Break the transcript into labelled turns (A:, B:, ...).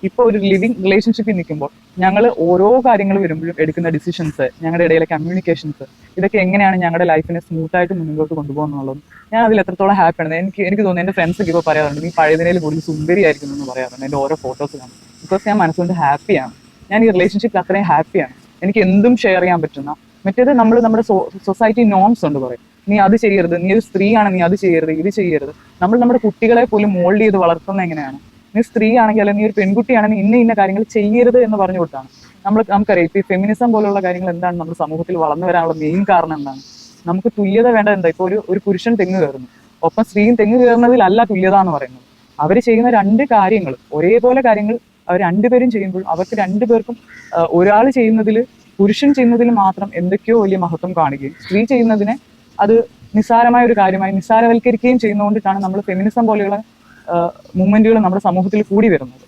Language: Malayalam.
A: ഇപ്പോൾ ഒരു ലിവിങ് റിലേഷൻഷിപ്പിൽ നിൽക്കുമ്പോൾ ഞങ്ങൾ ഓരോ കാര്യങ്ങൾ വരുമ്പോഴും എടുക്കുന്ന ഡിസിഷൻസ്, ഞങ്ങളുടെ ഇടയിലെ കമ്മ്യൂണിക്കേഷൻസ്, ഇതൊക്കെ എങ്ങനെയാണ് ഞങ്ങളുടെ ലൈഫിനെ സ്മൂത്തായിട്ട് മുന്നോട്ട് കൊണ്ടുപോകുന്നുള്ളത് ഞാൻ അതിൽ എത്രത്തോളം ഹാപ്പിയാണ്. എനിക്ക് തോന്നുന്നു എൻ്റെ ഫ്രണ്ട്സൊക്കെ ഇപ്പോൾ പറയാറുണ്ട് നീ പഴയതിനേലും കൂടുതൽ സുന്ദരിയായിരിക്കുന്നു എന്ന് പറയാറുണ്ട് എൻ്റെ ഓരോ ഫോട്ടോസ് കാണും. ബിക്കോസ് ഞാൻ മനസ്സുകൊണ്ട് ഹാപ്പിയാണ്. ഞാൻ ഈ റിലേഷൻഷിപ്പിൽ അത്രയും ഹാപ്പിയാണ്. എനിക്ക് എന്തും ഷെയർ ചെയ്യാൻ പറ്റുന്ന. മറ്റേത് നമ്മുടെ സൊസൈറ്റി നോംസ് ഉണ്ട് കുറേ. നീ അത് ചെയ്യരുത്, നീ ഒരു സ്ത്രീയാണ്, നീ അത് ചെയ്യരുത്, ഇത് ചെയ്യരുത്. നമ്മൾ നമ്മുടെ കുട്ടികളെ പോലും മോൾഡ് ചെയ്ത് വളർത്തുന്നത് എങ്ങനെയാണ്? നീ സ്ത്രീ ആണെങ്കിൽ അല്ലെങ്കിൽ നീ ഒരു പെൺകുട്ടിയാണെങ്കിൽ ഇന്ന കാര്യങ്ങൾ ചെയ്യരുത് എന്ന് പറഞ്ഞു കൊടുത്താണ്. നമുക്കറിയാം ഇപ്പൊ ഈ ഫെമിനിസം പോലുള്ള കാര്യങ്ങൾ എന്താണ് നമ്മുടെ സമൂഹത്തിൽ വളർന്നു വരാനുള്ള മെയിൻ കാരണം എന്താണ്? നമുക്ക് തുല്യത വേണ്ടത് എന്താ? ഇപ്പൊ ഒരു പുരുഷൻ തെങ്ങ് കയറുന്നു, ഒപ്പം സ്ത്രീയും തെങ്ങ് കയറുന്നതിലല്ല തുല്യത എന്ന് പറയുന്നത്. അവർ ചെയ്യുന്ന രണ്ട് കാര്യങ്ങൾ ഒരേപോലെ കാര്യങ്ങൾ അവർ രണ്ടുപേരും ചെയ്യുമ്പോൾ അവർക്ക് രണ്ടുപേർക്കും ഒരാൾ ചെയ്യുന്നതിൽ, പുരുഷൻ ചെയ്യുന്നതിൽ മാത്രം എന്തൊക്കെയോ വലിയ മഹത്വം കാണുകയും സ്ത്രീ ചെയ്യുന്നതിനെ അത് നിസ്സാരമായ ഒരു കാര്യമായി നിസ്സാരവൽക്കരിക്കുകയും ചെയ്യുന്നതുകൊണ്ടിട്ടാണ് നമ്മൾ ഫെമിനിസം പോലെയുള്ള മൂവ്മെന്റുകൾ നമ്മുടെ സമൂഹത്തിൽ കൂടി വരുന്നത്.